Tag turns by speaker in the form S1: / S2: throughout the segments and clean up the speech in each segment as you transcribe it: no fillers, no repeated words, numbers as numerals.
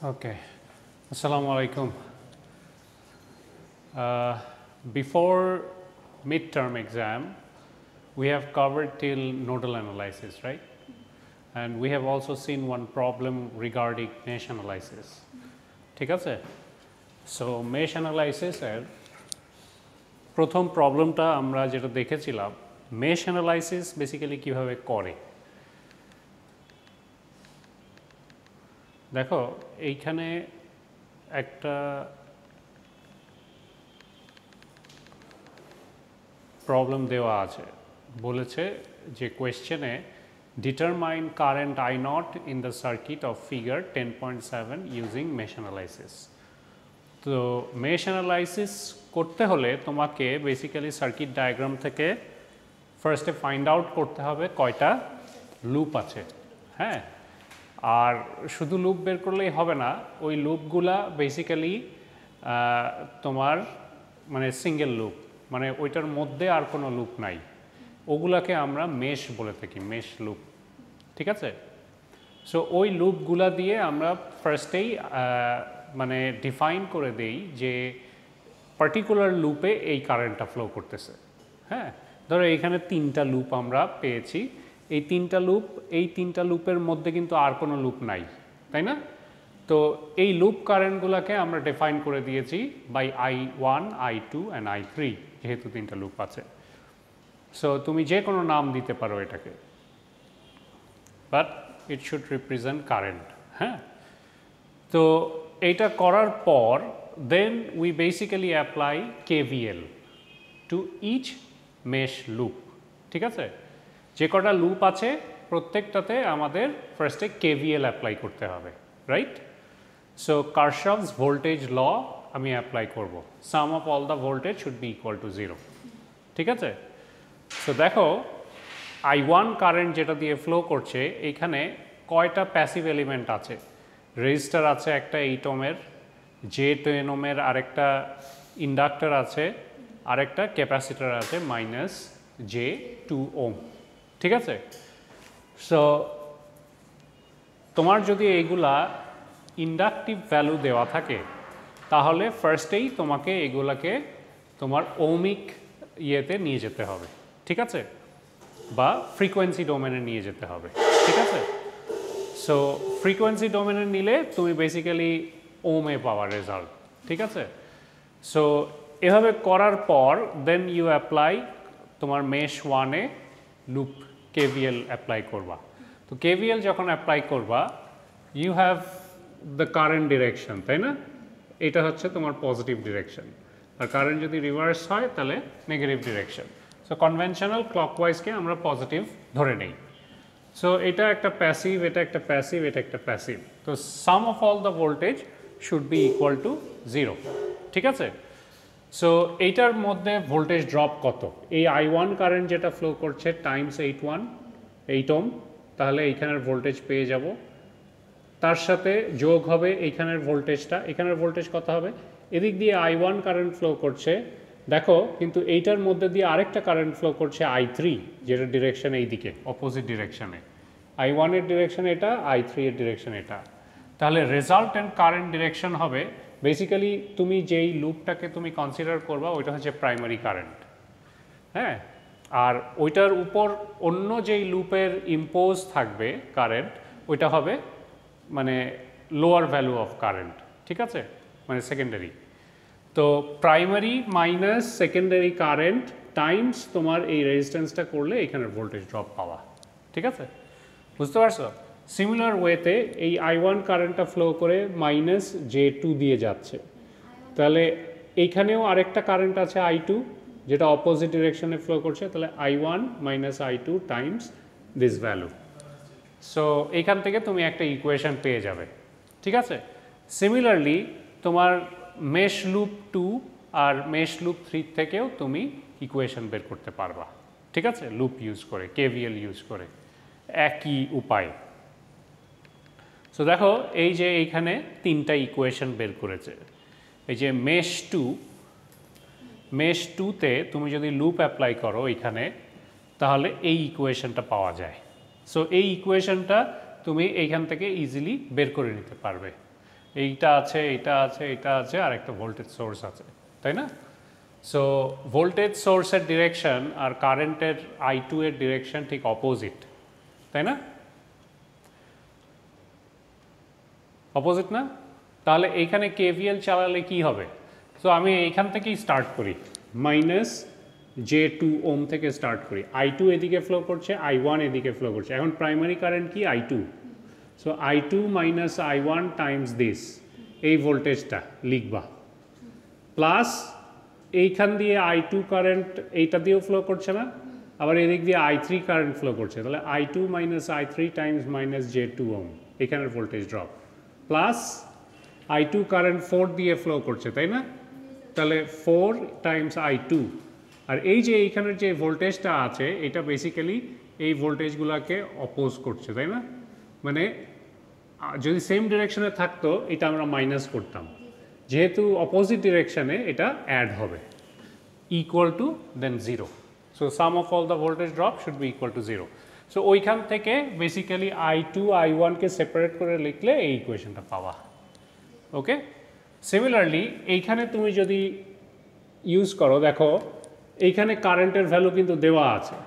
S1: Okay. Assalamu alaikum. Before midterm exam, we have covered till nodal analysis, right? And we have also seen one problem regarding mesh analysis. ঠিক আছে? So mesh analysis এর প্রথম প্রবলেমটা আমরা যেটা দেখেছিলাম, mesh analysis basically কিভাবে করে। দেখো এইখানে একটা প্রবলেম দেওয়া আছে, বলেছে যে কোয়েশ্চেনে determine current I naught in the circuit of figure 10.7 using mesh analysis. তো mesh analysis করতে হলে তোমাকে বেসিক্যালি সার্কিট ডায়াগ্রাম থেকে ফার্স্টে ফাইন্ড আউট করতে হবে কয়টা লুপ আছে। হ্যাঁ, আর শুধু লুপ বের করলেই হবে না, ওই লুপগুলা বেসিক্যালি তোমার মানে সিঙ্গেল লুপ, মানে ওইটার মধ্যে আর কোনো লুপ নাই, ওগুলাকে আমরা মেশ বলে থাকি, মেশ লুপ। ঠিক আছে? সো ওই লুপগুলা দিয়ে আমরা ফার্স্টেই মানে ডিফাইন করে দেই যে পার্টিকুলার লুপে এই কারেন্টটা ফ্লো করতেছে। হ্যাঁ, ধরো এইখানে তিনটা লুপ আমরা পেয়েছি, এই তিনটা লুপের মধ্যে কিন্তু আর কোনো লুপ নাই, তাই না? তো এই লুপ কারেন্টগুলোকে আমরা ডিফাইন করে দিয়েছি by I1, I2 and I3, যেহেতু তিনটা লুপ আছে। সো তুমি যে কোনো নাম দিতে পারো এটাকে, but it should represent current. হ্যাঁ, তো এইটা করার পর then we basically apply KVL to each mesh loop. ঠিক আছে? যে কটা লুপ আছে প্রত্যেকটাতে আমাদের ফার্স্টে KVL অ্যাপ্লাই করতে হবে, right? So Kirchhoff's voltage law আমি অ্যাপ্লাই করব, sum of all the voltage should be equal to 0। ঠিক আছে? সো দেখো I1 কারেন্ট যেটা দিয়ে ফ্লো করছে, এইখানে কয়টা প্যাসিভ এলিমেন্ট আছে। রেজিস্টার আছে একটা 8 ওহমের, J10 ওহমের আরেকটা ইন্ডাক্টর আছে, আরেকটা ক্যাপাসিটর আছে -J2 ওহম। ঠিক আছে? সো তোমার যদি এইগুলা ইন্ডাকটিভ ভ্যালু দেওয়া থাকে তাহলে ফার্স্টেই তোমাকে এগুলাকে তোমার ওহমিক ইয়েতে নিয়ে যেতে হবে। ঠিক আছে? বা ফ্রিকোয়েন্সি ডোমেনে নিয়ে যেতে হবে। ঠিক আছে? সো ফ্রিকোয়েন্সি ডোমেনে নিলে তুমি বেসিক্যালি ওহমে পাওয়া রেজাল্ট। ঠিক আছে? সো এভাবে করার পর দেন ইউ অ্যাপ্লাই তোমার মেশ 1-এ লুপ KVL অ্যাপ্লাই করবা। তো KVL যখন অ্যাপ্লাই করবা you have the current direction, তাই না? এটা হচ্ছে তোমার পজিটিভ ডিরেকশন, আর কারেন্ট যদি রিভার্স হয় তাহলে নেগেটিভ ডিরেকশন। সো কনভেনশনাল ক্লকওয়াইজকে আমরা পজিটিভ ধরে নেই। সো এটা একটা প্যাসিভ, এটা একটা প্যাসিভ, এটা একটা প্যাসিভ। তো sum of all the voltage should be equal to 0। ঠিক আছে? সো এইটার মধ্যে ভোল্টেজ ড্রপ কত? এই I1 কারেন্ট যেটা ফ্লো করছে টাইমস 8 ওহম, তাহলে এইখানের ভোল্টেজ পেয়ে যাব। তার সাথে যোগ হবে এইখানের ভোল্টেজটা, এখানের ভোল্টেজ কত হবে? এদিক দিয়ে I1 কারেন্ট ফ্লো করছে, দেখো কিন্তু এইটার মধ্যে দিয়ে আরেকটা কারেন্ট ফ্লো করছে I3, যেটা ডিরেকশন এইদিকে অপোজিট ডিরেকশনে। I1 এর ডিরেকশন এটা, I3 এর ডিরেকশন এটা। তাহলে রেজাল্টেন্ট কারেন্ট ডিরেকশন হবে বেসিক্যালি তুমি যেই লুপটাকে তুমি কনসিডার করবা ওইটা হচ্ছে প্রাইমারি কারেন্ট। হ্যাঁ, আর ওইটার উপর অন্য যেই লুপের ইম্পোজ থাকবে কারেন্ট, ওইটা হবে মানে লোয়ার ভ্যালু অফ কারেন্ট। ঠিক আছে? মানে সেকেন্ডারি। তো primary minus secondary current Times তোমার এই রেজিস্ট্যান্সটা করলে এখানের ভোল্টেজ ড্রপ পাওয়া। ঠিক আছে? বুঝতে পারছো? সিমিলার ওয়েতে এই I1 কারেন্টটা ফ্লো করে -J2 দিয়ে যাচ্ছে, তাহলে এইখানেও আরেকটা কারেন্ট আছে I2 যেটা অপোজিট ডিরেকশনে ফ্লো করছে, তাহলে I1 - I2 Times this value. So এইখান থেকে তুমি একটা ইকুয়েশন পেয়ে যাবে। ঠিক আছে? সিমিলারলি তোমার মেশ লুপ 2 আর মেশ লুপ 3 থেকেও তুমি ইকুয়েশন বের করতে পারবা। ঠিক আছে? লুপ ইউজ করে, KVL ইউজ করে, একই উপায়। সো দেখো এই যে এইখানে তিনটা ইকুয়েশন বের করেছে। এই যে মেশ 2তে তুমি যদি লুপ অ্যাপ্লাই করো এখানে, তাহলে এই ইকুয়েশনটা পাওয়া যায়। সো এই ইকুয়েশনটা তুমি এইখান থেকে ইজিলি বের করে নিতে পারবে। এইটা আছে, এটা আছে, এটা আছে, আর একটা ভোল্টেজ সোর্স আছে, তাই না? সো ভোল্টেজ সোর্সের ডিরেকশন আর কারেন্টের I2 এর ডিরেকশন ঠিক অপোজিট, তাই না? অপোজিট না? তাহলে এইখানে KVL চালালে কি হবে? সো আমি এইখান থেকেই স্টার্ট করি, -J2 ওম থেকে স্টার্ট করি। I2 এদিকে ফ্লো করছে, I1 এদিকে ফ্লো করছে। এখন প্রাইমারি কারেন্ট কি? I2। So I2 minus I1 Times this, এই ভোল্টেজটা লিখবা, প্লাস এইখান দিয়ে I2 কারেন্ট এইটা দিয়েও ফ্লো করছে না, আবার এদিক দিয়ে I3 কারেন্ট ফ্লো করছে, তাহলে I2 minus I3 Times minus J2 ওম, এখানের voltage drop, plus I2 current 4 দিয়ে ফ্লো করছে, তাই না? তাহলে 4 টাইমস I2, আর এই যে এইখানের যে ভোল্টেজটা আছে এটা বেসিক্যালি এই ভোল্টেজগুলোকে অপোজ করছে, তাই না? মানে যদি সেম ডিরেকশনে থাকতো এটা আমরা মাইনাস করতাম, যেহেতু অপোজিট ডিরেকশনে এটা অ্যাড হবে, equal to then 0। So sum of all the voltage drop should be equal to 0। So ওইখান থেকে বেসিক্যালি I2 I1কে সেপারেট করে লিখলে এই ইকুয়েশনটা পাওয়া। ওকে, সিমিলারলি এইখানে তুমি যদি ইউজ করো, দেখো এইখানে কারেন্টের ভ্যালু কিন্তু দেওয়া আছে,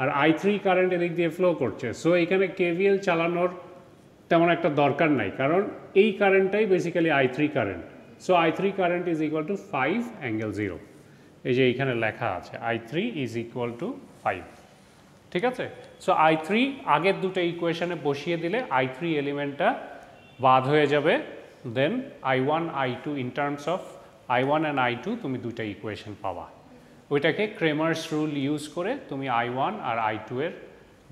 S1: আর I3 কারেন্ট এদিক দিয়ে ফ্লো করছে। সো এইখানে KVL চালানোর তেমন একটা দরকার নাই, কারণ এই কারেন্টটাই basically I3 current. So I3 current is equal to 5 angle 0, এই যে এইখানে লেখা আছে I3 ইজ ইকুয়াল টু 5, ঠিক আছে? সো I3 আগের দুটো ইকুয়েশনে বসিয়ে দিলে I3 এলিমেন্টটা বাদ হয়ে যাবে, দেন I1 I2 in terms of I1 and I2 তুমি দুইটা ইকুয়েশন পাবা। ওইটাকে ক্রেমার্স রুল ইউজ করে তুমি I1 আর I2 এর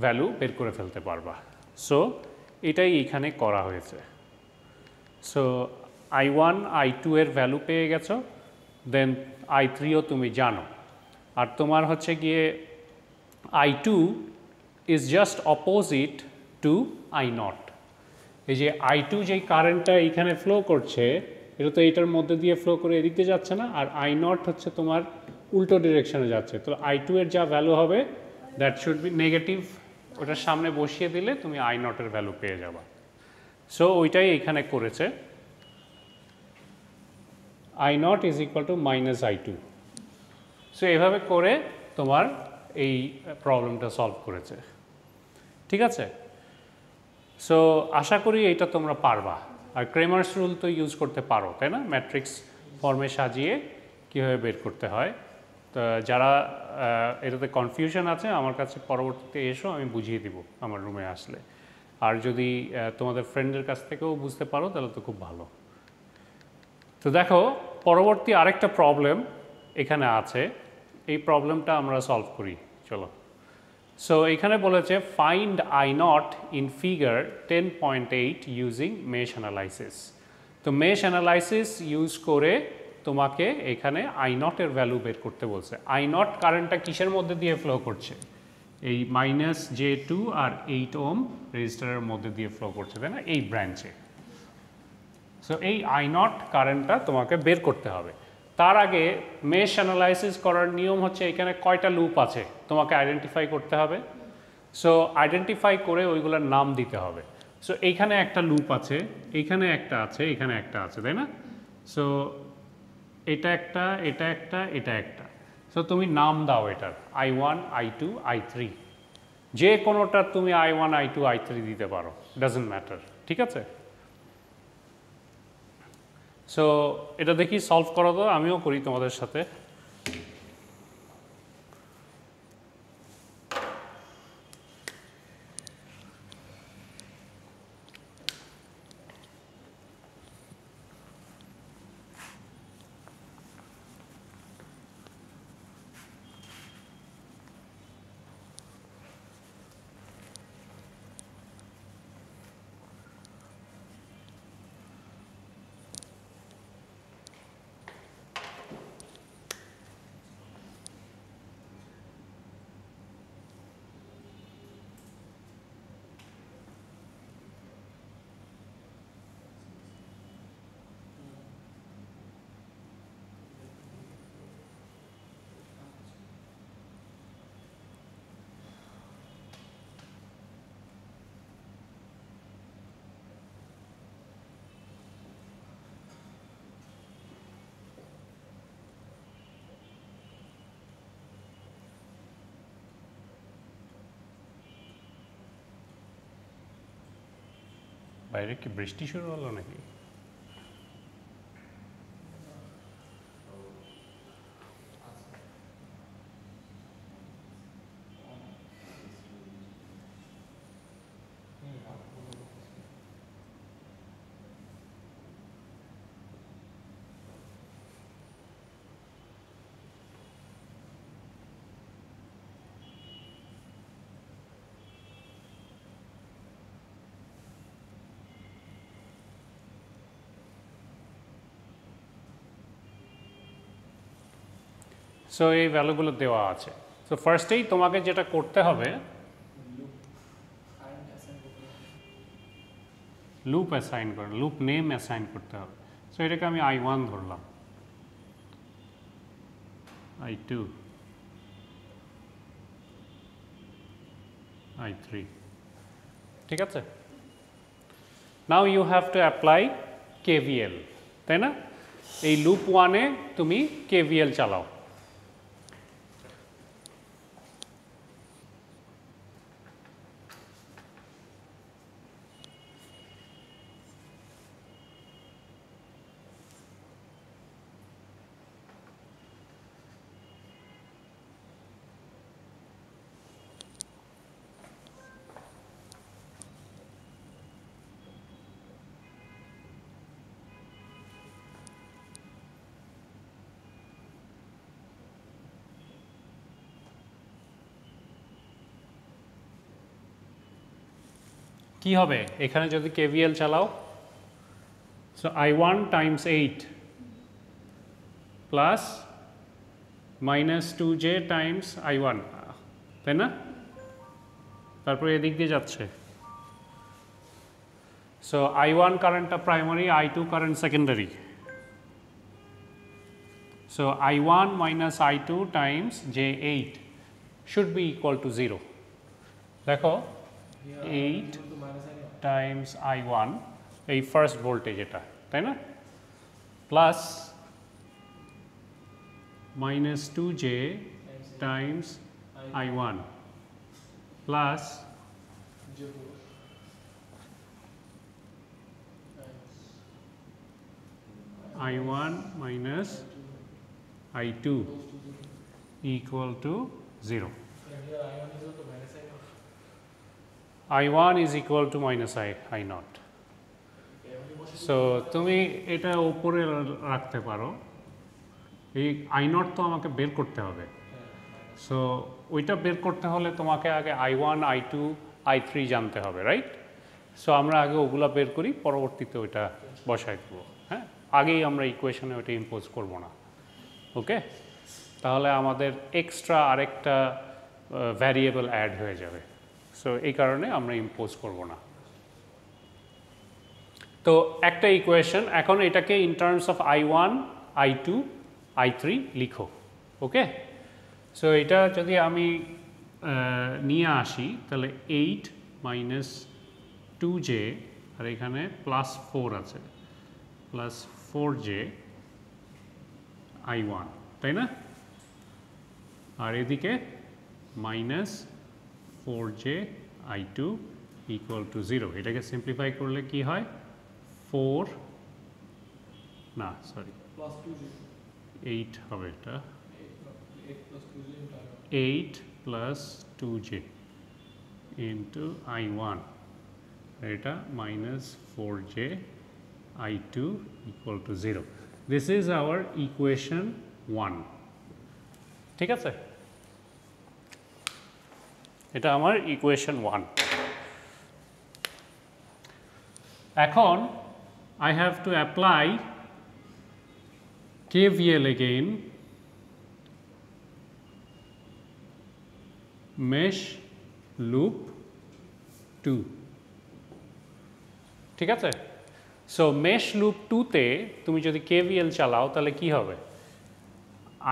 S1: ভ্যালু বের করে ফেলতে পারবা। সো এটাই এখানে করা হয়েছে। সো I1 I2 এর ভ্যালু পেয়ে গেছো, দেন I3ও তুমি জানো, আর তোমার হচ্ছে গিয়ে I2 is just opposite to I0। এই যে I2 যেই কারেন্টটা এইখানে ফ্লো করছে, এটা তো এইটার মধ্যে দিয়ে ফ্লো করে এদিক দিয়ে যাচ্ছে না, আর I0 হচ্ছে তোমার উল্টো ডিরেকশনে যাচ্ছে। তো I2 এর যা ভ্যালু হবে দ্যাট শুড বি নেগেটিভ, ওটার সামনে বসিয়ে দিলে তুমি I0 এর ভ্যালু পেয়ে যাবা। সো ওইটাই এখানে করেছে, I0 is equal two minus I2। So এভাবে করে তোমার এই প্রবলেমটা সলভ করেছে, ঠিক আছে? সো আশা করি এটা তোমরা পারবা, আর ক্রেমার্স রুল তো ইউজ করতে পারো, তাই না? ম্যাট্রিক্স ফর্মে সাজিয়ে কীভাবে বের করতে হয়। তো যারা এটাতে কনফিউশন আছে আমার কাছে পরবর্তীতে এসো, আমি বুঝিয়ে দিব আমার রুমে আসলে। আর যদি তোমাদের ফ্রেন্ডের কাছ থেকেও বুঝতে পারো তাহলে তো খুব ভালো। তো দেখো পরবর্তী আরেকটা প্রবলেম এখানে আছে, এই প্রবলেমটা আমরা সলভ করি, চলো। সো এখানে বলেছে find I0 in figure 10.8 using mesh analysis. তো মেশ অ্যানালাইসিস ইউজ করে তোমাকে এখানে I0 এর ভ্যালু বের করতে বলছে। I0 কারেন্টটা কিসের মধ্যে দিয়ে ফ্লো করছে? এই -J2 আর 8 ওম রেজিস্টারের মধ্যে দিয়ে ফ্লো করছে, তাই না? এই ব্রাঞ্চে। সো এই I0 কারেন্টটা তোমাকে বের করতে হবে। তার আগে মেশ অ্যানালাইসিস করার নিয়ম হচ্ছে এখানে কয়টা লুপ আছে তোমাকে আইডেন্টিফাই করতে হবে। সো আইডেন্টিফাই করে ওইগুলোর নাম দিতে হবে। সো এইখানে একটা লুপ আছে, এইখানে একটা আছে, এখানে একটা আছে, তাই না? সো এটা একটা, এটা একটা, এটা একটা। সো তুমি নাম দাও এটার I1 I2 I3, যে কোনোটার তুমি I1 I2 I3 দিতে পারো, ডাজন্ট ম্যাটার, ঠিক আছে? সো এটা দেখি সলভ করা তো, আমিও করি তোমাদের সাথে। বাইরে কি বৃষ্টি শুরু হলো নাকি? সো এই ভ্যালুগুলো দেওয়া আছে। সো ফার্স্টেই তোমাকে যেটা করতে হবে, লুপ অ্যাসাইন করে, লুপ নেম অ্যাসাইন করতে হবে। সো এটাকে আমি I1 ধরলাম, I2, I3, ঠিক আছে? Now you have to apply KVL, তাই না? এই লুপ 1-এ তুমি KVL চালাও। কি হবে এখানে যদি KVL চালাও? So I1 Times 8 plus minus 2j Times I1, তাই না? তারপরে এদিক দিয়ে যাচ্ছে। সো I1 কারেন্টটা primary, I2 current secondary. So I1 minus I2 Times J8 should be equal to 0। দেখো 8 টাইমস I1, এই ফার্স্ট ভোল্টেজ এটা, তাই না? Plus minus 2j Times I1 plus I1 minus I2 equal to 0. I1 is equal to minus I naught. So তুমি এটা উপরে রাখতে পারো। এই I naught তো আমাকে বের করতে হবে। সো ওইটা বের করতে হলে তোমাকে আগে I1, I2, I3 জানতে হবে, রাইট? সো আমরা আগে ওগুলা বের করি, পরবর্তীতে ওইটা বসাই দেবো। হ্যাঁ, আগেই আমরা ইকুয়েশনে ওইটা ইম্পোজ করব না। ওকে, তাহলে আমাদের এক্সট্রা আরেকটা ভ্যারিয়েবল অ্যাড হয়ে যাবে। সো এই কারণে আমরা ইম্পোজ করব না। তো একটা ইকুয়েশন, এখন এটাকে in terms of I1, I2, I3 লিখো। ওকে, সো এটা যদি আমি নিয়ে আসি তাহলে 8 মাইনাস 2j আর এখানে প্লাস 4 আছে, প্লাস 4j I1, তাই না? আর এদিকে minus 4j I2 equal to 0। এটাকে সিম্পলিফাই করলে কি হয়? 4 না সরি 8 হবে, এটা 8 প্লাস 2j ইন্টু I1, এটা minus 4j I2 equal to 0. This is our equation 1. ঠিক আছে? এটা আমার ইকুয়েশন 1। এখন I have to apply KVL again, mesh loop 2, ঠিক আছে? সো মেশ লুপ 2-তে তুমি যদি KVL চালাও তাহলে কি হবে?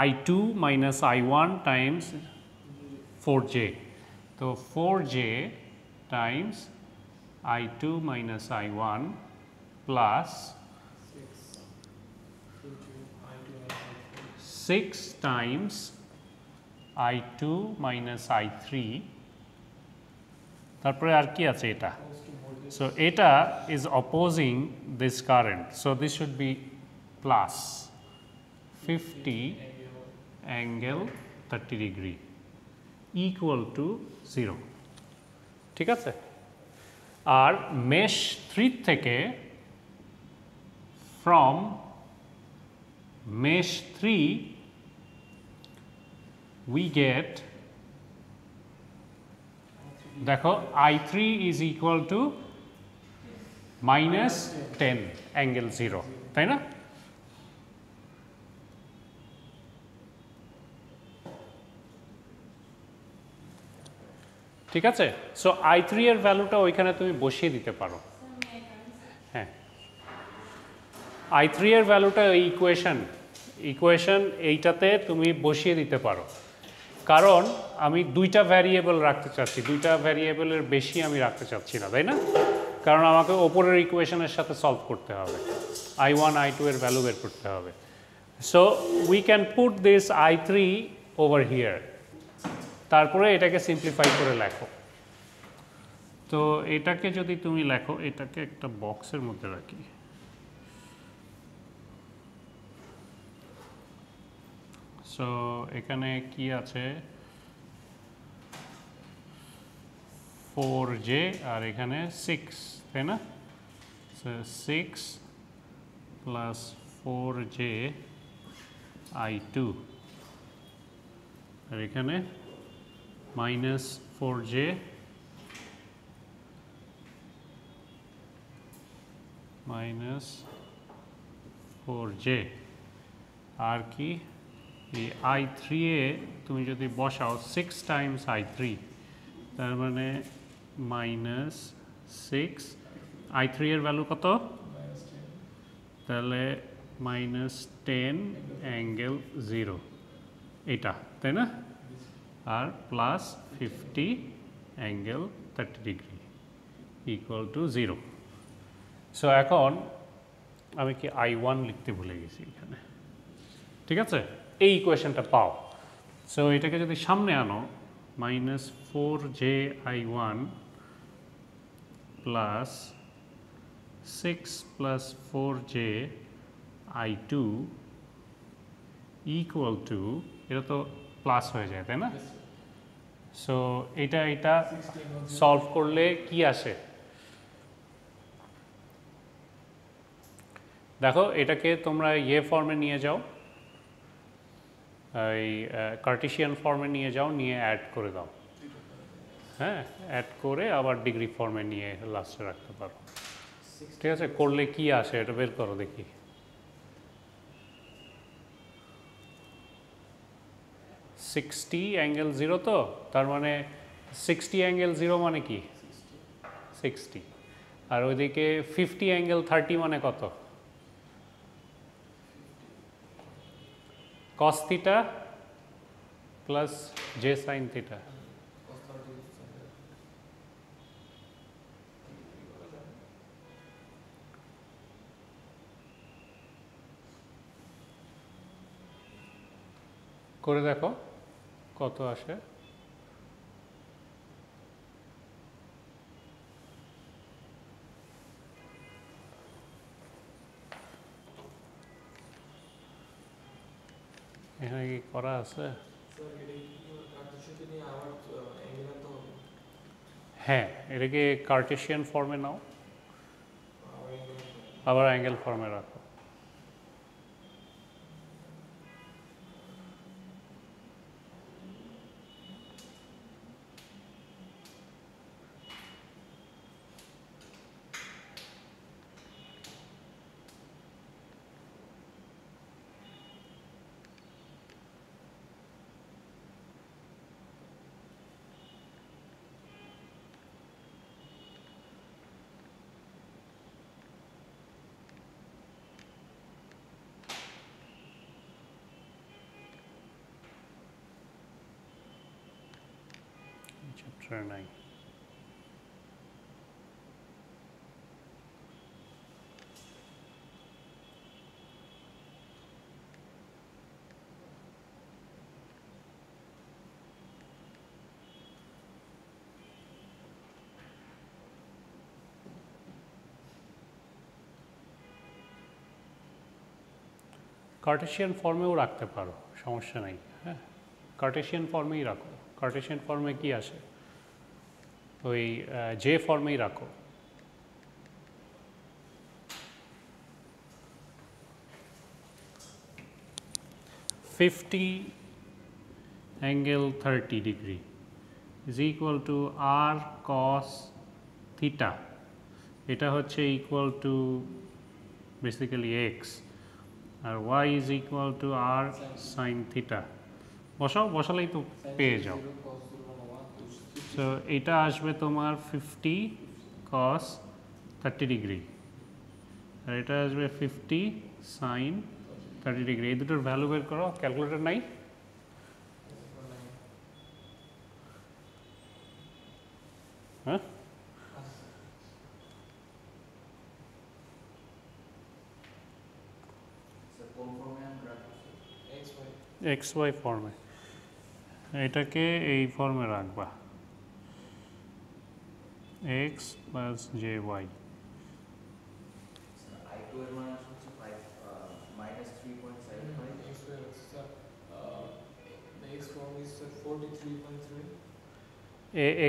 S1: I2 minus I1 Times 4j, তো 4j Times I2 minus I1 plus 6 Times I2 minus I3, তারপরে আর কি আছে? এটা So eta is opposing this current, so this should be plus 50 angle 30 degree equal to 0 ঠিক আছে আর মেশ 3 থেকে from mesh 3 we get দেখো I3 is equal to minus 10 angle 0 তাই না ঠিক আছে সো I3 এর ভ্যালুটা ওইখানে তুমি বসিয়ে দিতে পারো হ্যাঁ I3 এর ভ্যালুটা এই ইকুয়েশন এইটাতে তুমি বসিয়ে দিতে পারো কারণ আমি দুইটা ভ্যারিয়েবল রাখতে চাচ্ছি দুইটা ভ্যারিয়েবলের বেশি আমি রাখতে চাচ্ছি না তাই না কারণ আমাকে ওপরের ইকুয়েশনের সাথে সলভ করতে হবে I1 I2 এর ভ্যালু বের করতে হবে so we can put this I3 over here তারপরে এটাকে সিম্পলিফাই করে লেখো তো এটাকে যদি তুমি লেখো এটাকে একটা বক্সের মধ্যে রাখি সো এখানে কি আছে 4j আর এখানে 6 তাই না সো 6 প্লাস 4j I2 আর এখানে minus 4j minus 4j আর কি এই I3 এ তুমি যদি বসাও 6 times I3 তার মানে minus 6 I3 এর ভ্যালু কত তাহলে minus 10 angle 0 এটা তাই না আর plus 50 angle 30 degree equal to 0 so এখন আমি কি I1 লিখতে ভুলে গেছি এখানে ঠিক আছে এই ইকুয়েশনটা পাও সো এটাকে যদি সামনে আনো minus 4j I1 plus 6 plus 4j I2 equal to এটা তো প্লাস হয়ে যায় তাই না সো এটা সলভ করলে কি আসে দেখো এটাকে তোমরা ফর্মে নিয়ে যাও এই কার্টেসিয়ান ফর্মে নিয়ে যাও নিয়ে অ্যাড করে দাও হ্যাঁ অ্যাড করে আবার ডিগ্রি ফর্মে নিয়ে লাস্টে রাখতে পারো ঠিক আছে করলে কি আসে এটা বের করো দেখি 60 অ্যাঙ্গেল 0 তো তার মানে 60 অ্যাঙ্গেল 0 মানে কি 60 আর ওইদিকে 50 অ্যাঙ্গেল 30 মানে কত cos theta plus j sin theta করে দেখো কত আসে এখানে কি করা আছে হ্যাঁ এটাকে কার্টেসিয়ান ফর্মে নাও আবার অ্যাঙ্গেল ফর্মে রাখো chapter 9
S2: এটা
S1: কার্টেশিয়ান ফর্মেও রাখতে পারো, সমস্যা নেই। হ্যাঁ, কার্টেশিয়ান ফর্মেই রাখো। কার্টেশিয়ান ফর্মে কি আসে, ওই যে ফর্মেই রাখো। ∠30° is equal to r cos theta, এটা হচ্ছে equal to basically x, R y is equal to r sin theta। বসালেই তো পেয়ে যাও। সো এটা আসবে তোমার 50 cos 30°, আর এটা আসবে 50 sin 30°। এই দুটোর ভ্যালু বের করো, ক্যালকুলেটর নাই? হ্যাঁ, XY ফর্মে, এটাকে এই ফর্মে রাখবা, x plus jy।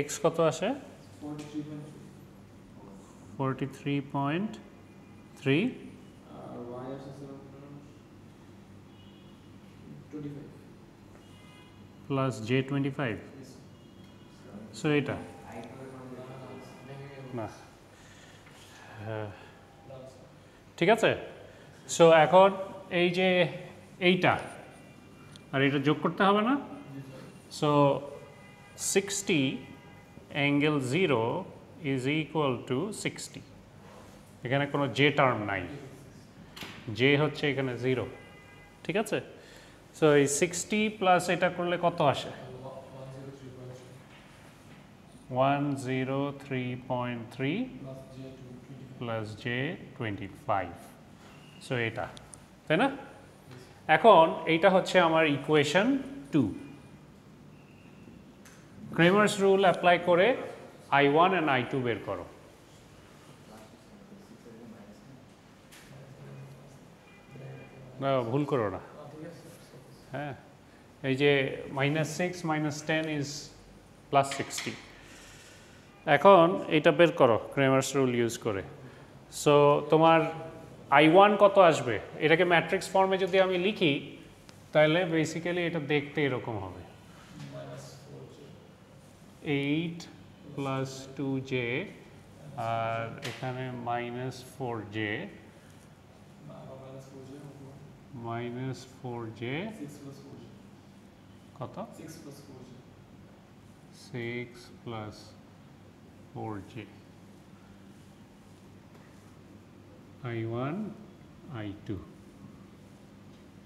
S1: x কত আসে? 43.3 প্লাস J25। সো এটা না, ঠিক আছে। সো এখন এই যে এইটা আর এটা যোগ করতে হবে না? So 60 ∠0 is equal to 60। এখানে কোনো জে টার্ম নাই, জে হচ্ছে এখানে 0, ঠিক আছে। সো এই 60 প্লাস এটা করলে কত আসে? 103.3 প্লাস J25। সো এটা, তাই না? এখন এইটা হচ্ছে আমার ইকুয়েশন 2। ক্রেমার্স রুল অ্যাপ্লাই করে I1 and I2 বের করো। না, ভুল করো না। হ্যাঁ, এই যে -6 - 10 ইজ +60। এখন এটা বের করো ক্রেমার্স রুল ইউজ করে। সো তোমার I1 কত আসবে? এটাকে ম্যাট্রিক্স ফর্মে যদি আমি লিখি তাহলে বেসিক্যালি এটা দেখতে এরকম হবে, 8 + 2j আর এখানে -4j, -4j কত? 6 + 4j, I1 I2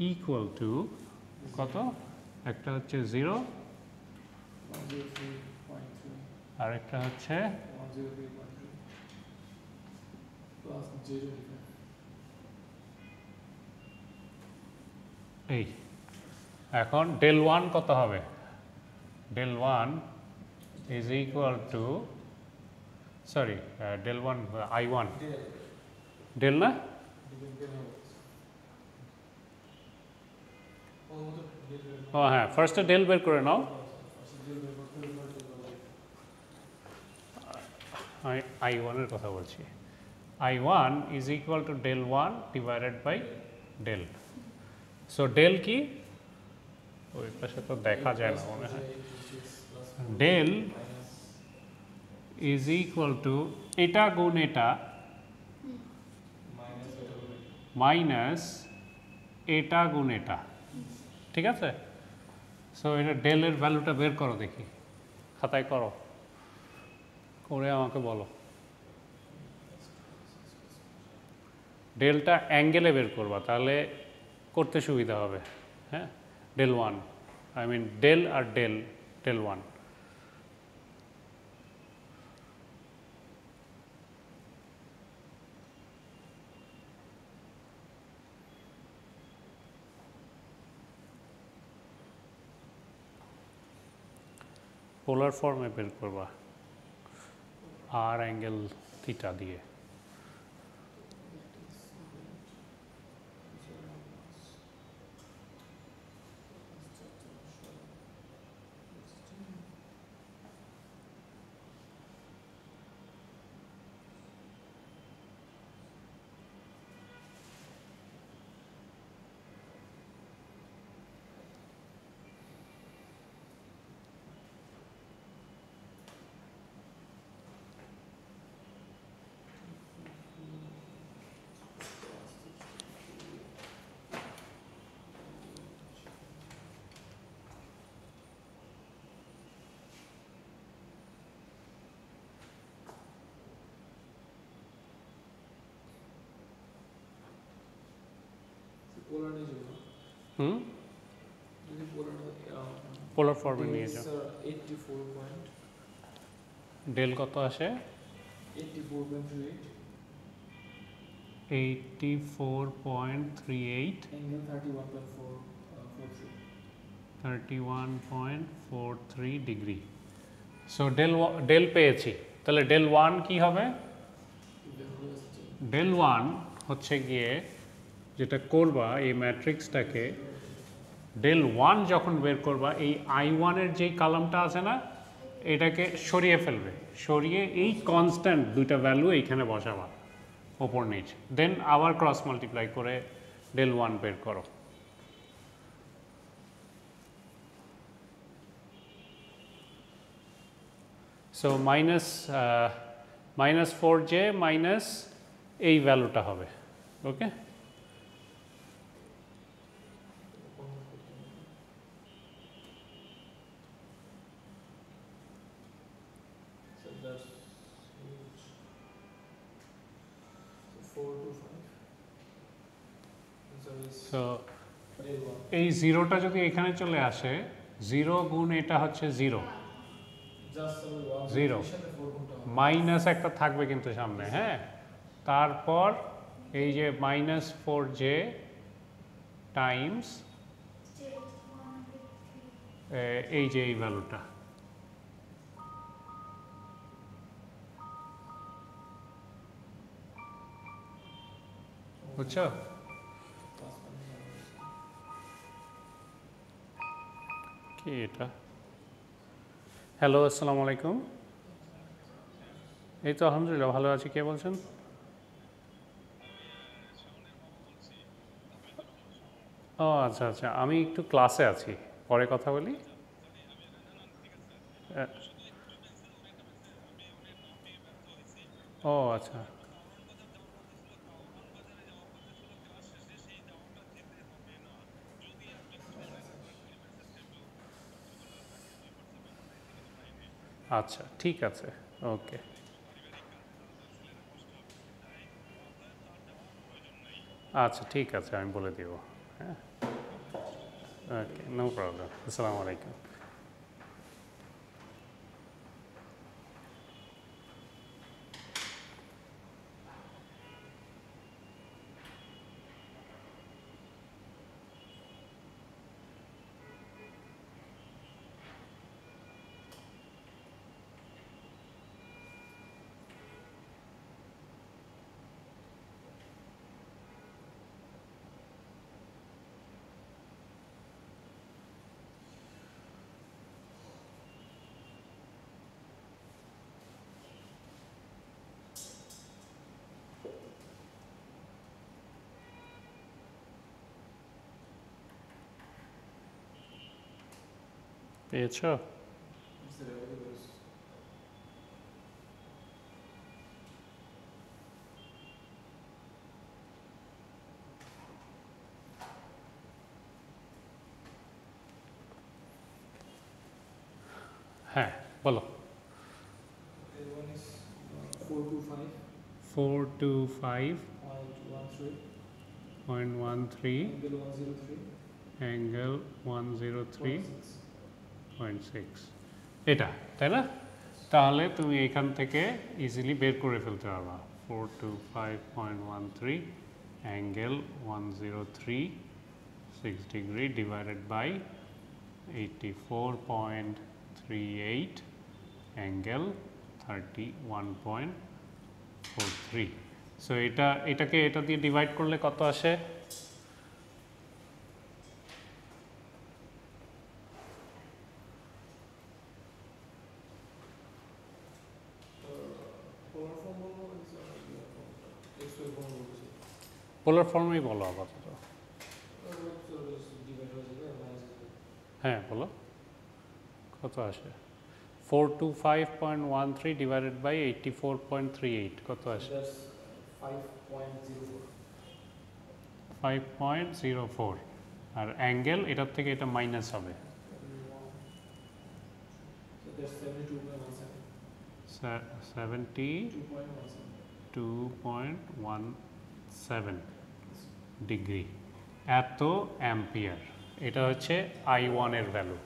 S1: equal to কত? একটা হচ্ছে 0 আর একটা হচ্ছে এই। এখন del1 কত হবে? del1 is equal to, sorry, del1 I1 del না, ও হ্যাঁ, ফার্স্টে ডেল বের করে নাও। I1 এর কথা বলছি। I1 is equal to del1 divided by del। So del কি? ওই পাশে তো দেখা যায় না মনে হয়। ডেল is equal to এটা গুণ এটা মাইনাস এটা গুণ এটা, ঠিক আছে। সো এটা ডেলের ভ্যালুটা বের করো দেখি, খাতায় করো, করে আমাকে বলো। ডেলটা অ্যাঙ্গেলে বের করবা, তাহলে করতে সুবিধা হবে। হ্যাঁ, del1, I mean ডেল আর del1। পোলার ফর্মে বের করবা আর অ্যাঙ্গেল থিটা দিয়ে।
S2: পোলার নিয়ে যাবো
S1: হুম
S2: যদি পোলার
S1: পোলার ফর্মে নিয়ে যাও।
S2: 84 পয়েন্ট
S1: ডেল কত আসে?
S2: 84.38
S1: 84.38
S2: অ্যাঙ্গেল 31.43
S1: 31.43 ডিগ্রি। সো ডেল পেয়েছি, তাহলে ডেল ওয়ান কী হবে? ডেল ওয়ান হচ্ছে গিয়ে যেটা করবা এই ম্যাট্রিক্সটাকে, ডেল ওয়ান যখন বের করবা এই আই ওয়ানের যেই কলামটা আছে না এটাকে সরিয়ে ফেলবে, সরিয়ে এই কনস্ট্যান্ট দুইটা ভ্যালু এইখানে বসাবা ওপর নিচ, দেন আবার ক্রস মাল্টিপ্লাই করে ডেল ওয়ান বের করো। সো মাইনাস 4j মাইনাস এই ভ্যালুটা হবে, okay?
S2: So that's 4 to 5
S1: so
S2: del 1
S1: এই জিরোটা যদি এখানে চলে আসে, জিরো গুণ এটা হচ্ছে জিরো,
S2: জাস্ট
S1: জিরো মাইনাস একটা থাকবে কিন্তু সামনে, হ্যাঁ? তারপর এই যে মাইনাস 4j টাইমস এই যে এই ভ্যালুটা, বুঝছো? কি এটা? হ্যালো, আসসালামু আলাইকুম। এই তো আলহামদুলিল্লাহ ভালো আছি। কে বলছেন? ও আচ্ছা আচ্ছা, আমি একটু ক্লাসে আছি, পরে কথা বলি। ও আচ্ছা আচ্ছা, ঠিক আছে, ওকে আচ্ছা, ঠিক আছে, আমি বলে দিব। হ্যাঁ, ওকে, নো প্রবলেম। আসসালামু আলাইকুম। পেয়েছো? হ্যাঁ, বলো। 425.13 অ্যাঙ্গেল 103.6, এটা তাই না? তাহলে তুমি এখান থেকে ইজিলি বের করে ফেলতে পারবা 425.13 angle 103.6 degree divided by 84.38 angle 31.43। So এটাকে এটা দিয়ে ডিভাইড করলে কত আসে? পোলার ফর্মেই বলো আপাতত। হ্যাঁ বলো, কত আসে? 425.13 ডিভাইডেড বাই 84.38 কত আসে? 5.04। আর অ্যাঙ্গেল এটার থেকে এটা মাইনাস হবে, 72.17 ডিগ্রি। এত অ্যাম্পিয়ার, এটা হচ্ছে I1 এর ভ্যালু।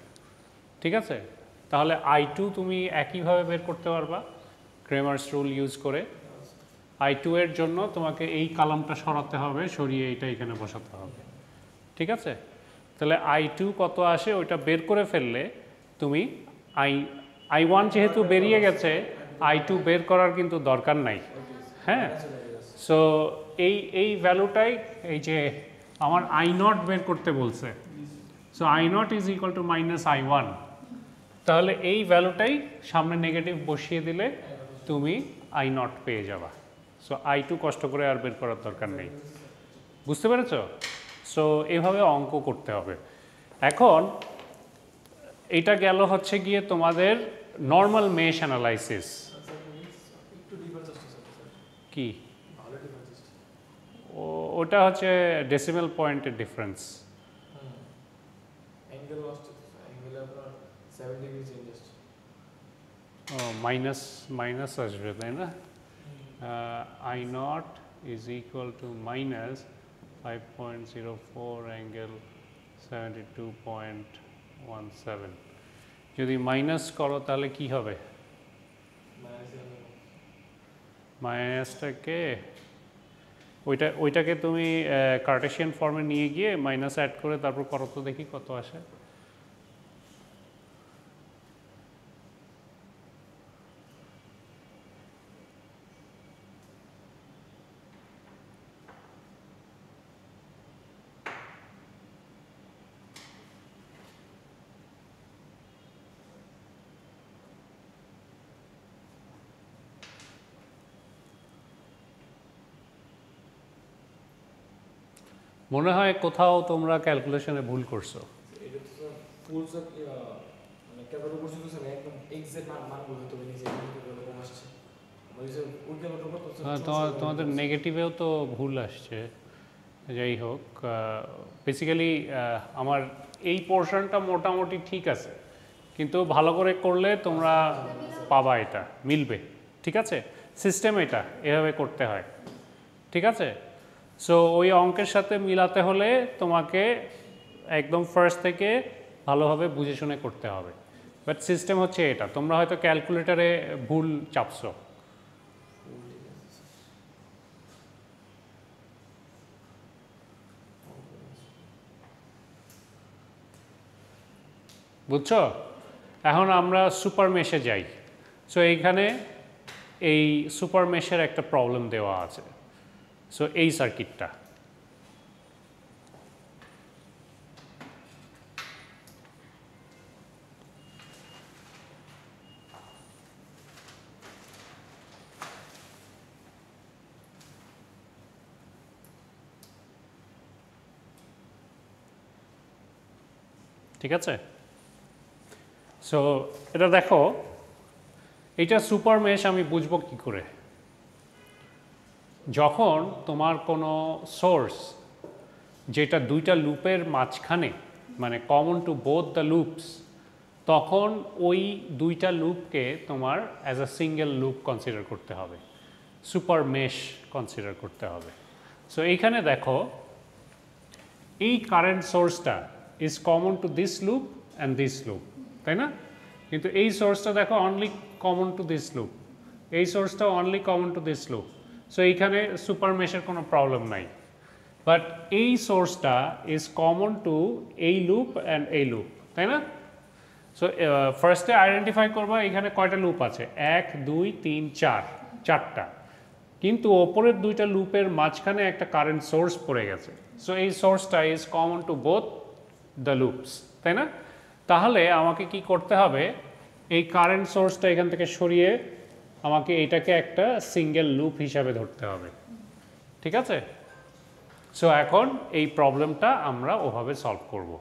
S1: ঠিক আছে, তাহলে I2 তুমি একইভাবে বের করতে পারবা ক্রেমার্স রুল ইউজ করে। I2 এর জন্য তোমাকে এই কলামটা সরাতে হবে, সরিয়ে এইটা এখানে বসাতে হবে। ঠিক আছে, তাহলে I2 কত আসে ওইটা বের করে ফেললে তুমি I1 যেহেতু বেরিয়ে গেছে, I2 বের করার কিন্তু দরকার নাই। হ্যাঁ, সো এই ভ্যালুটাই, এই যে আমার I0 বের করতে বলছে, so I0 is equal two minus I1, তাহলে এই ভ্যালুটাই সামনে নেগেটিভ বসিয়ে দিলে তুমি I0 পেয়ে যাবা। সো I2 কষ্ট করে আর বের করার দরকার নেই। বুঝতে পেরেছ? সো এইভাবে অঙ্ক করতে হবে। এখন এটা গেল হচ্ছে গিয়ে তোমাদের নর্মাল মেশ অ্যানালাইসিস।
S2: একটু ডিফারেন্স আসছে স্যার।
S1: কি?
S2: ভালো ডিফারেন্স আসছে।
S1: ওটা হচ্ছে ডেসিমেল পয়েন্টের ডিফারেন্স।
S2: অ্যাঙ্গেল আসছে, অ্যাঙ্গেলে আপনার 7 ডিগ্রি চেঞ্জ আসছে।
S1: মাইনাস আসবে, তাই না? I0 is equal to minus 5.04 angle 72.17। যদি মাইনাস করো তাহলে কি হবে? মাইনাসটাকে ওইটাকে তুমি কার্টেশিয়ান ফর্মে নিয়ে গিয়ে মাইনাস অ্যাড করে তারপর করো তো দেখি কত আসে। মনে হয় কোথাও তোমরা ক্যালকুলেশনে ভুল করছো।
S2: এটা তো স্যার ফুল স্যার মানে ক্যালকুলেট করছি তো স্যার একদম এক্সাক্ট মান বলতে তো নিজে এরকম আসছে। মানে স্যার ওই ক্যালকুলেট করতে
S1: তোমাদের নেগেটিভেও তো ভুল আসছে। যাই হোক, বেসিক্যালি আমার এই পোর্শনটা মোটামুটি ঠিক আছে, কিন্তু ভালো করে করলে তোমরা পাবা, এটা মিলবে। ঠিক আছে, সিস্টেম এটা এভাবে করতে হয়। ঠিক আছে, সো ওই অঙ্কের সাথে মিলাতে হলে তোমাকে একদম ফার্স্ট থেকে ভালোভাবে বুঝে শুনে করতে হবে। বাট সিস্টেম হচ্ছে এটা, তোমরা হয়তো ক্যালকুলেটারে ভুল চাপছো। বুঝছো? এখন আমরা সুপার মেশে যাই। সো এইখানে এই সুপার মেশের একটা প্রবলেম দেওয়া আছে। সো এই সার্কিটটা, ঠিক আছে? সো এটা দেখো, এটা সুপার মেশ আমি বুঝবো কি করে? যখন তোমার কোনো সোর্স যেটা দুইটা লুপের মাঝখানে, মানে common to both the loops, তখন ওই দুইটা লুপকে তোমার as a single loop consider করতে হবে, সুপার মেশ কনসিডার করতে হবে। সো এইখানে দেখো, এই কারেন্ট সোর্সটা is common to this loop and this loop, তাই না? কিন্তু এই সোর্সটা দেখো only common to this loop, এই সোর্সটাও only common to this loop. So এইখানে সুপার মেশের কোনো প্রবলেম নাই। বাট এই সোর্সটা ইজ কমন টু এই লুপ অ্যান্ড এই লুপ, তাই না? সো ফার্স্টে আইডেন্টিফাই করবা এখানে কয়টা লুপ আছে, 1 2 3 4, চারটা। কিন্তু ওপরের দুইটা লুপের মাঝখানে একটা কারেন্ট সোর্স পড়ে গেছে। সো এই সোর্সটা is common to both the loops, তাই না? তাহলে আমাকে কি করতে হবে, এই কারেন্ট সোর্সটা এখান থেকে সরিয়ে আমাকে এটাকে একটা সিঙ্গেল লুপ হিসাবে ধরতে হবে। ঠিক আছে? সো এখন এই প্রবলেমটা আমরা ওভাবে সলভ করব।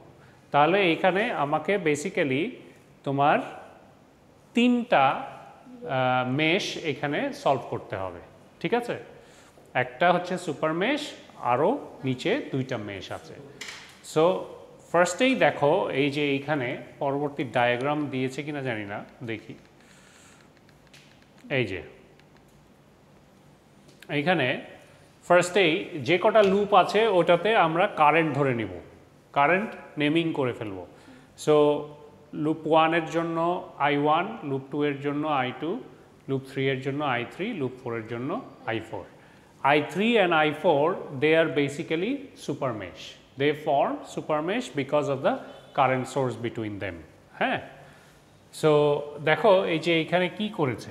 S1: তাহলে এখানে আমাকে বেসিক্যালি তোমার তিনটা মেশ এখানে সলভ করতে হবে। ঠিক আছে, একটা হচ্ছে সুপার মেশ, আরও নিচে দুইটা মেশ আছে। সো ফার্স্টেই দেখো, এই যে এইখানে পরবর্তী ডায়াগ্রাম দিয়েছে কিনা জানি না, দেখি। এই যে এইখানে ফার্স্টেই যে কটা লুপ আছে ওটাতে আমরা কারেন্ট ধরে নিব, কারেন্ট নেমিং করে ফেলবো। সো লুপ 1 এর জন্য I1, লুপ 2 এর জন্য I2, লুপ 3 এর জন্য I3, লুপ 4 এর জন্য I4. I3 and I4, they are basically super mesh. They form super mesh because of the current source between them. হ্যাঁ, সো দেখো এই যে এখানে কি করেছে,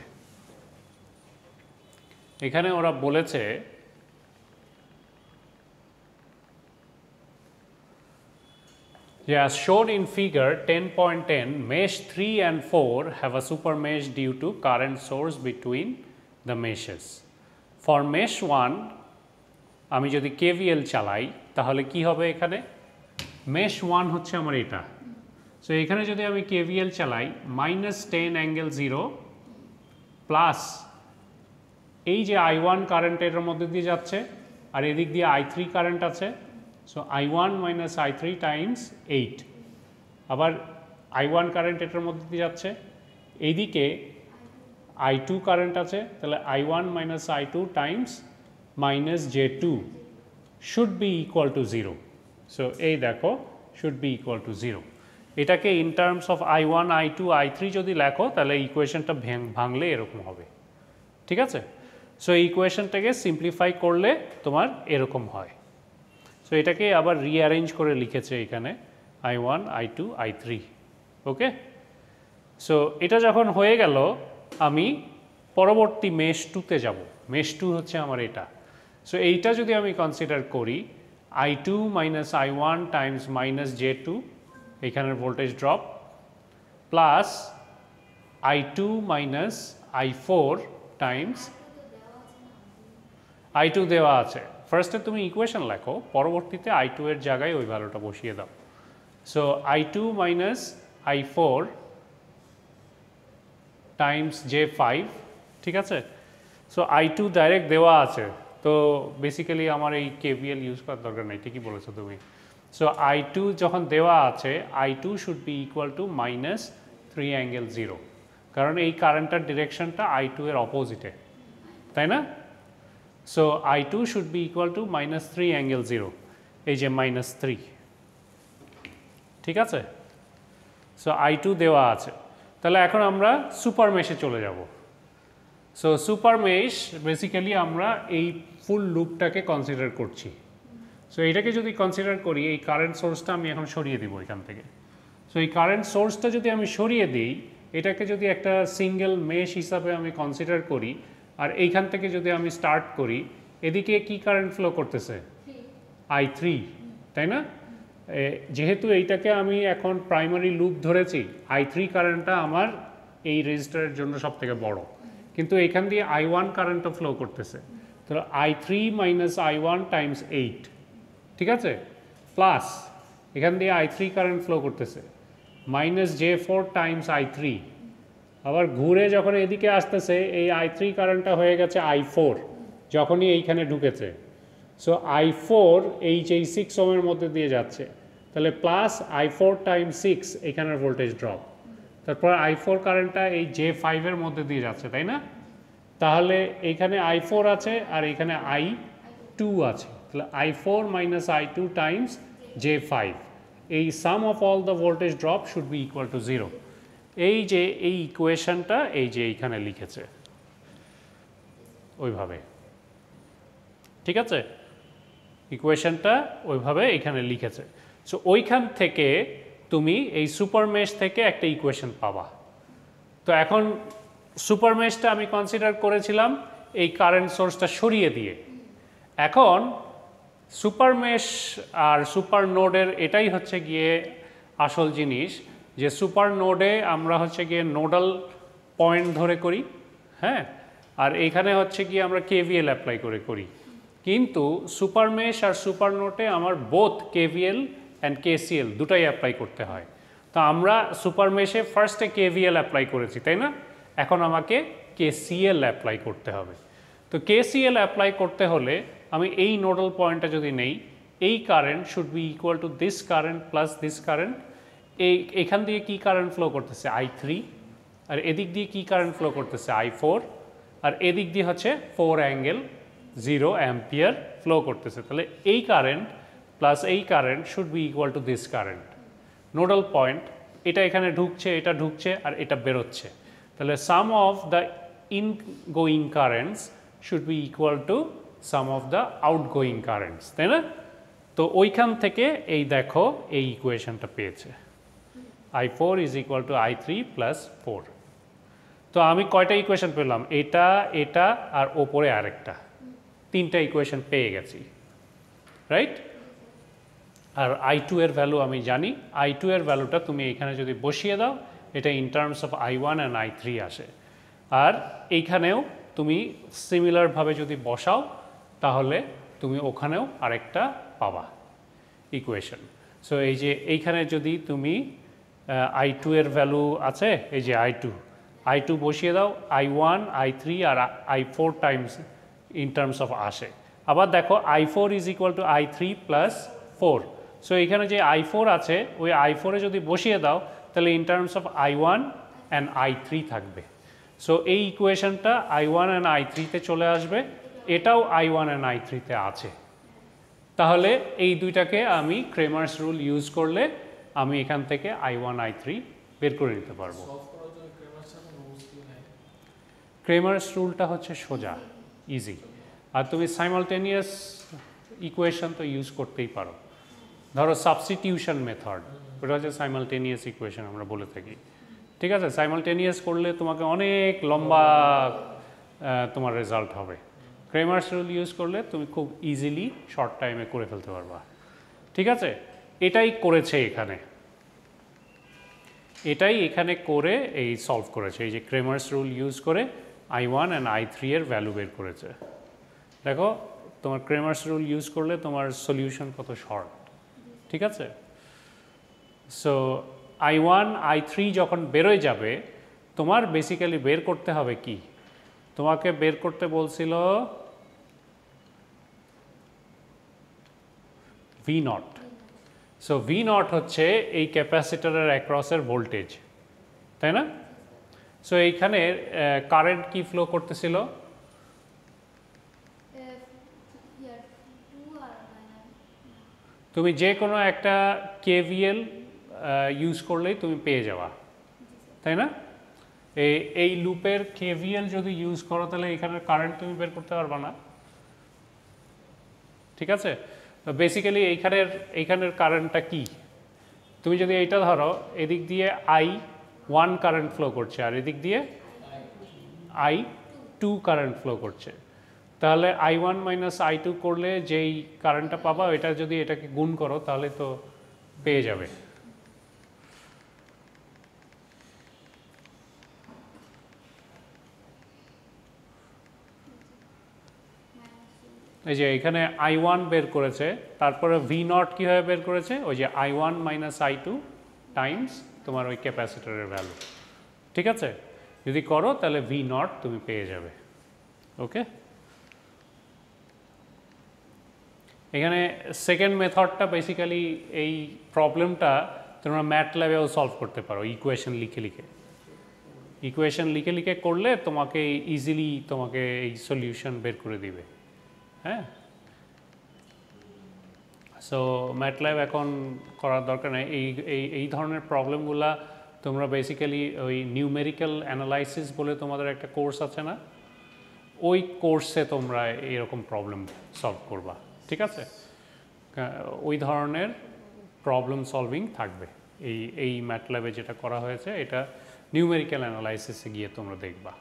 S1: এখানে ওরা বলেছে as shown in figure 10.10, mesh 3 and 4 have a super mesh due to current source between the meshes. For mesh 1, আমি যদি KVL চালাই তাহলে কি হবে এখানে, mesh 1 হচ্ছে আমার এটা। সো এখানে যদি আমি KVL চালাই -10 অ্যাঙ্গেল 0 প্লাস এই যে I1 কারেন্ট এর মধ্যে দিয়ে যাচ্ছে আর এদিক দিয়ে I3 কারেন্ট আছে, so I1 minus I3 Times 8, আবার I1 কারেন্ট এটার মধ্যে দিয়ে যাচ্ছে, এইদিকে I2 কারেন্ট আছে, তাহলে I1 minus I2 Times minus J2 should be equal to 0। So এই দেখো শুড বি ইকুয়াল টু 0। এটাকে in terms of I1, I2, I3 যদি লেখো তাহলে ইকুয়েশনটা ভাঙলে এরকম হবে, ঠিক আছে? সো এই ইকুয়েশনটাকে সিম্পলিফাই করলে তোমার এরকম হয়। সো এটাকে আবার রিঅ্যারেঞ্জ করে লিখেছে এখানে I1, I2, I3, ওকে। সো এটা যখন হয়ে গেল আমি পরবর্তী মেশ 2তে যাব, মেশ 2 হচ্ছে আমার এটা। সো এইটা যদি আমি কনসিডার করি I2 minus I1 Times minus J2, এখানের voltage drop, plus I2 minus I4 Times I2 দেওয়া আছে। ফার্স্টে তুমি ইকুয়েশন লেখো, পরবর্তীতে I2 এর জায়গায় ওই ভ্যালুটা বসিয়ে দাও। So I2 minus I4 Times J5, ঠিক আছে? সো I2 ডাইরেক্ট দেওয়া আছে, তো বেসিক্যালি আমার এই KVL ইউজ করার দরকার নেই, ঠিকই বলেছো তুমি। সো I2 যখন দেওয়া আছে I2 should be equal two minus 3 angle 0, কারণ এই কারেন্টটার ডিরেকশনটা I2 এর অপোজিটে, তাই না? So I2 should be equal two minus 3 angle 0, এই যে মাইনাস 3, ঠিক আছে? সো I2 দেওয়া আছে, তাহলে এখন আমরা সুপার মেশে চলে যাব। সো সুপার মেশ বেসিক্যালি আমরা এই ফুল লুপটাকে কনসিডার করছি। সো এইটাকে যদি কনসিডার করি, এই কারেন্ট সোর্সটা আমি এখন সরিয়ে দিব এখান থেকে। সো এই কারেন্ট সোর্সটা যদি আমি সরিয়ে দিই, এটাকে যদি একটা সিঙ্গেল মেশ হিসাবে আমি কনসিডার করি, আর এইখান থেকে যদি আমি স্টার্ট করি, এদিকে কি কারেন্ট ফ্লো করতেছে, I3, তাই না? যেহেতু এইটাকে আমি এখন প্রাইমারি লুপ ধরেছি, I3 কারেন্টটা আমার এই রেজিস্টারের জন্য সব থেকে বড়, কিন্তু এখান দিয়ে I1 কারেন্টও ফ্লো করতেছে, তো I3 মাইনাস I1 টাইমস 8, ঠিক আছে? প্লাস এখান দিয়ে I3 কারেন্ট ফ্লো করতেছে মাইনাস J4 টাইমস I3, আবার ঘুরে যখন এদিকে আসতেছে এই I3 কারেন্টটা হয়ে গেছে I4 যখনই এইখানে ঢুকেছে। সো I4 এই 6 ওহমের মধ্যে দিয়ে যাচ্ছে, তাহলে প্লাস I4 টাইম 6 এখানের ভোল্টেজ ড্রপ, তারপর I4 কারেন্টটা এই J5 এর মধ্যে দিয়ে যাচ্ছে, তাই না? তাহলে এইখানে I4 আছে আর এখানে I2 আছে, তাহলে I4 minus I2 times J5, এই sum of all the voltage drop should be equal to 0। এই যে এই ইকুয়েশনটা এই যে এইখানে লিখেছে ওইভাবে, ঠিক আছে? ইকুয়েশনটা ওইভাবে এখানে লিখেছে। সো ওইখান থেকে তুমি এই সুপার মেশ থেকে একটা ইকুয়েশন পাবা। তো এখন সুপার মেশটা আমি কনসিডার করেছিলাম এই কারেন্ট সোর্সটা সরিয়ে দিয়ে। এখন সুপার মেশ আর সুপার নোডের এটাই হচ্ছে গিয়ে আসল জিনিস, যে সুপার নোডে আমরা হচ্ছে গিয়ে নোডাল পয়েন্ট ধরে করি, হ্যাঁ, আর এইখানে হচ্ছে গিয়ে আমরা KVL অ্যাপ্লাই করে করি। কিন্তু সুপার মেশ আর সুপার নোডে আমার বোথ KVL অ্যান্ড KCL দুটাই অ্যাপ্লাই করতে হয়। তো আমরা সুপার মেশে ফার্স্টে KVL অ্যাপ্লাই করেছি, তাই না? এখন আমাকে KCL অ্যাপ্লাই করতে হবে। তো KCL অ্যাপ্লাই করতে হলে আমি এই নোডাল পয়েন্টটা যদি নেই, এই current should be equal to this current plus this current. এখান দিয়ে কি কারেন্ট ফ্লো করতেছে I3, আর এদিক দিয়ে কি কারেন্ট ফ্লো করতেছে I4, আর এদিক দিয়ে হচ্ছে 4 অ্যাঙ্গেল 0 অ্যাম্পিয়ার ফ্লো করতেছে, তাহলে এই কারেন্ট প্লাস এই current should be equal to this current. Nodal point, এটা এখানে ঢুকছে, এটা ঢুকছে, আর এটা বেরোচ্ছে, তাহলে sum of the ingoing currents should be equal to sum of the outgoing currents, তাই না? তো ওইখান থেকে এই দেখো এই ইকুয়েশনটা পেয়েছে, I4 is equal to I3 plus 4। তো আমি কয়টা ইকুয়েশন পেলাম? এটা, এটা, আর ওপরে আরেকটা, তিনটা ইকুয়েশন পেয়ে গেছি, রাইট? আর I2 এর ভ্যালু আমি জানি, I2 এর ভ্যালুটা তুমি এখানে যদি বসিয়ে দাও, এটা in terms of I1 and I3 আসে। আর এইখানেও তুমি সিমিলারভাবে যদি বসাও তাহলে তুমি ওখানেও আরেকটা পাবা ইকুয়েশন। সো এই যে এইখানে যদি তুমি I2 এর ভ্যালু আছে, এই যে I2 বসিয়ে দাও, I1, I3 আর I4 times in terms of আসে। আবার দেখো I4 is equal to I3 plus 4। So এখানে যে I4 আছে, ওই I4-এ যদি বসিয়ে দাও তাহলে in terms of I1 and I3 থাকবে। সো এই ইকুয়েশনটা I1 অ্যান্ড I3-তে চলে আসবে, এটাও I1 অ্যান্ড I3-তে আছে। তাহলে এই দুইটাকে আমি ক্রেমার্স রুল ইউজ করলে আমি এখান থেকে I1, I3 বের করে নিতে পারবো। ক্রেমার্স রুলটা হচ্ছে সোজা, ইজি। আর তুমি সাইমালটেনিয়াস ইকুয়েশন তো ইউজ করতেই পারো। ধরো সাবস্টিটিউশন মেথড, ওটা হচ্ছে সাইমালটেনিয়াস ইকুয়েশন আমরা বলে থাকি, ঠিক আছে? সাইমালটেনিয়াস করলে তোমাকে অনেক লম্বা তোমার রেজাল্ট হবে। ক্রেমার্স রুল ইউজ করলে তুমি খুব ইজিলি শর্ট টাইমে করে ফেলতে পারবা, ঠিক আছে? এটাই করেছে এখানে, এটাই এখানে করে এই সলভ করেছে, এই যে ক্রেমার্স রুল ইউজ করে I1 অ্যান্ড I3 এর ভ্যালু বের করেছে। দেখো তোমার ক্রেমার্স রুল ইউজ করলে তোমার সলিউশন কত শর্ট, ঠিক আছে? সো I1, I3 যখন বেরোয় যাবে, তোমার বেসিক্যালি বের করতে হবে কি? তোমাকে বের করতে বলছিল V0। সো V0 হচ্ছে এই ক্যাপাসিটরের অ্যাক্রসের ভোল্টেজ, তাই না? সো এইখানে কারেন্ট কি ফ্লো করতেছিল? তুমি যে কোনো একটা KVL ইউজ করলেই তুমি পেয়ে যাওয়া, তাই না? এই লুপের KVL যদি ইউজ করো তাহলে এখানের কারেন্ট তুমি বের করতে পারবা না, ঠিক আছে? তো বেসিক্যালি এইখানের কারেন্টটা কি? তুমি যদি এইটা ধরো, এদিক দিয়ে I1 কারেন্ট ফ্লো করছে আর এদিক দিয়ে I2 কারেন্ট ফ্লো করছে, তাহলে I1 মাইনাস I2 করলে যেই কারেন্টটা পাবা, এটা যদি এটাকে গুণ করো তাহলে তো পেয়ে যাবে। এই যে এখানে I1 বের করেছে, তারপরে V0 কীভাবে বের করেছে? ওই যে I1 মাইনাস I2 টাইমস তোমার ওই ক্যাপাসিটরের ভ্যালু, ঠিক আছে? যদি করো তাহলে V0 তুমি পেয়ে যাবে, ওকে? এখানে সেকেন্ড মেথডটা বেসিক্যালি এই প্রবলেমটা তোমরা ম্যাটল্যাবেও সলভ করতে পারো, ইকুয়েশন লিখে লিখে করলে তোমাকে ইজিলি তোমাকে এই সলিউশন বের করে দিবে, হ্যাঁ? সো ম্যাটল্যাব এখন করার দরকার নেই। এই ধরনের প্রবলেমগুলা তোমরা বেসিক্যালি ওই নিউমেরিক্যাল অ্যানালাইসিস বলে তোমাদের একটা কোর্স আছে না, ওই কোর্সে তোমরা এরকম প্রবলেম সলভ করবা, ঠিক আছে? ওই ধরনের প্রবলেম সলভিং থাকবে। এই ম্যাটল্যাবে যেটা করা হয়েছে এটা নিউমেরিক্যাল অ্যানালাইসিসে গিয়ে তোমরা দেখবা।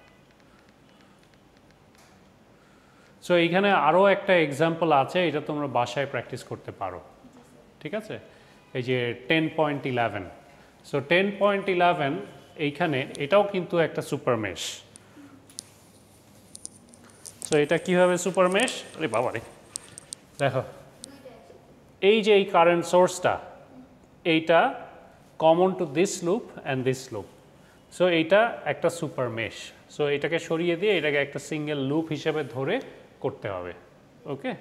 S1: সো এইখানে আরও একটা এক্সাম্পল আছে, এটা তোমরা বাসায় প্র্যাকটিস করতে পারো, ঠিক আছে? এই যে 10.11। সো 10.11 এইখানে এটাও কিন্তু একটা সুপার মেশ। সো এটা কীভাবে সুপার মেশ? আরে বাবা রে, দেখো এই যে এই কারেন্ট সোর্সটা, এইটা common to this loop and this loop. So এইটা একটা সুপার মেশ। সো এটাকে সরিয়ে দিয়ে এটাকে একটা সিঙ্গেল লুপ হিসেবে ধরে করতে হবে, ওকে?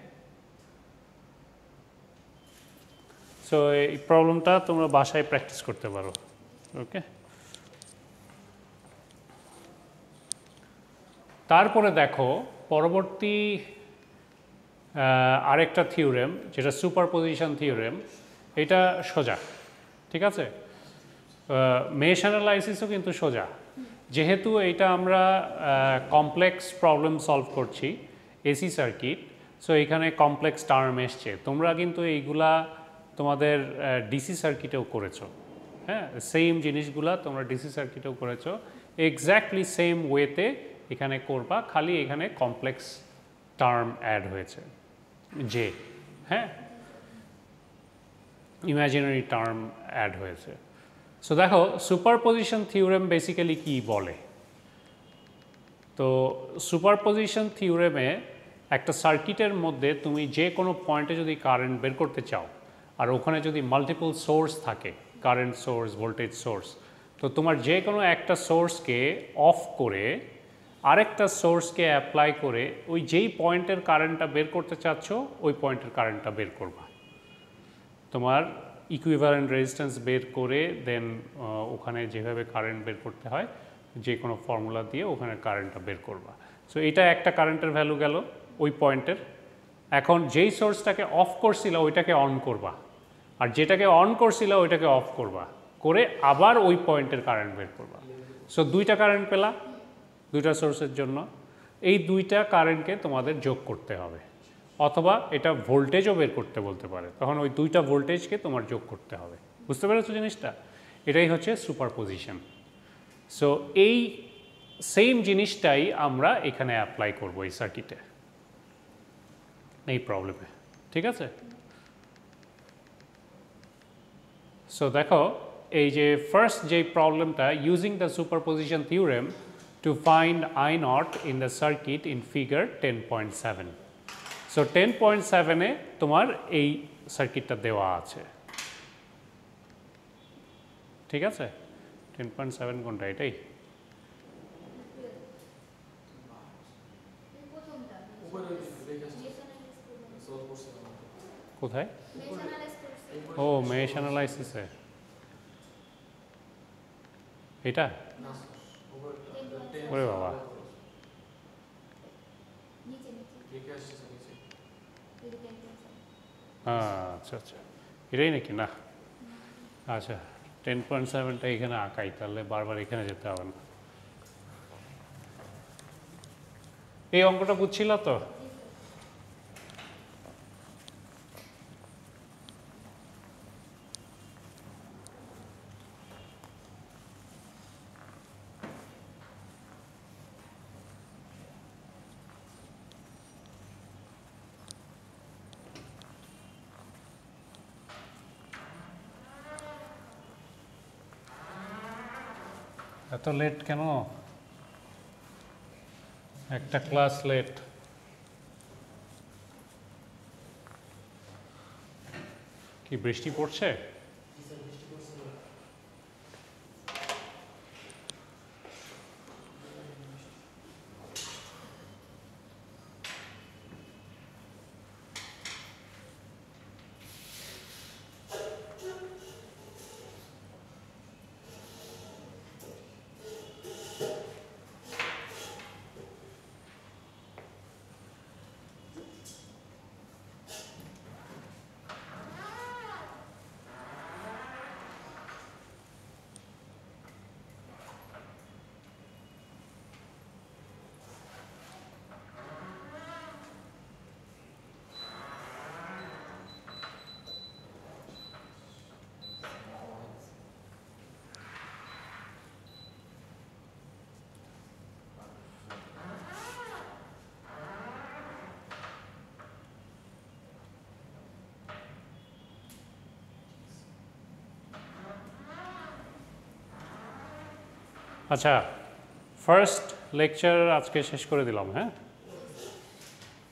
S1: সো এই প্রবলেমটা তোমরা বাসায় প্র্যাকটিস করতে পারো, ওকে? তারপরে দেখো পরবর্তী আরেকটা থিওরেম যেটা সুপারপজিশন থিওরেম, এটা সোজা, ঠিক আছে। মেশ অ্যানালাইসিসও কিন্তু সোজা, যেহেতু এটা আমরা কমপ্লেক্স প্রবলেম সলভ করছি এসি সার্কিট, সো এখানে কমপ্লেক্স টার্ম এসছে। তোমরা কিন্তু এইগুলা তোমাদের ডিসি সার্কিটেও করেছো, হ্যাঁ, সেম জিনিসগুলা তোমরা ডিসি সার্কিটেও করেছো, এক্স্যাক্টলি সেম ওয়েতে এখানে করবা, খালি এখানে কমপ্লেক্স টার্ম অ্যাড হয়েছে যে, হ্যাঁ, ইমাজিনারি টার্ম অ্যাড হয়েছে। সো দেখো সুপারপজিশন থিওরেম বেসিক্যালি কি বলে। তো সুপারপজিশন থিওরেমে একটা সার্কিটের মধ্যে তুমি যে কোনো পয়েন্টে যদি কারেন্ট বের করতে চাও, আর ওখানে যদি মাল্টিপল সোর্স থাকে, কারেন্ট সোর্স, ভোল্টেজ সোর্স, তো তোমার যে কোনো একটা সোর্সকে অফ করে আরেকটা সোর্সকে অ্যাপ্লাই করে ওই যেই পয়েন্টের কারেন্টটা বের করতে চাচ্ছ ওই পয়েন্টের কারেন্টটা বের করবা। তোমার ইকুইভ্যালেন্ট রেজিস্ট্যান্স বের করে দেন ওখানে যেভাবে কারেন্ট বের করতে হয় যে কোনো ফর্মুলা দিয়ে ওখানে কারেন্টটা বের করবা। সো এটা একটা কারেন্টের ভ্যালু গেল ওই পয়েন্টের। এখন যেই সোর্সটাকে অফ করছিল ওইটাকে অন করবা, আর যেটাকে অন করছিল ওইটাকে অফ করবা, করে আবার ওই পয়েন্টের কারেন্ট বের করবা। সো দুইটা কারেন্ট পেলা দুইটা সোর্সের জন্য। এই দুইটা কারেন্টকে তোমাদের যোগ করতে হবে, অথবা এটা ভোল্টেজও বের করতে বলতে পারে, তখন ওই দুইটা ভোল্টেজকে তোমার যোগ করতে হবে। বুঝতে পেরেছো জিনিসটা? এটাই হচ্ছে সুপারপজিশন। সো এই সেম জিনিসটাই আমরা এখানে অ্যাপ্লাই করব এই সার্কিটে, এই প্রবলেমে, ঠিক আছে। সো দেখো এই যে ফার্স্ট যে প্রবলেমটা, using the superposition theorem to find I naught in the circuit in figure 10.7। So 10.7-এ তোমার এই সার্কিটটা দেওয়া আছে, ঠিক আছে। 10.7 কোনটা? এটাই কোথায়? ও মেশ অ্যানালাইসিসে এটা, ওরে বাবা, আচ্ছা আচ্ছা, এটাই নাকি? না, আচ্ছা 10.7টা এখানে আঁকাই, তাহলে বারবার এখানে যেতে হবে না। এই অঙ্কটা বুঝছিল তো? এত লেট কেন? একটা ক্লাস লেট। কি বৃষ্টি পড়ছে? আচ্ছা, ফার্স্ট লেকচার আজকে শেষ করে দিলাম, হ্যাঁ।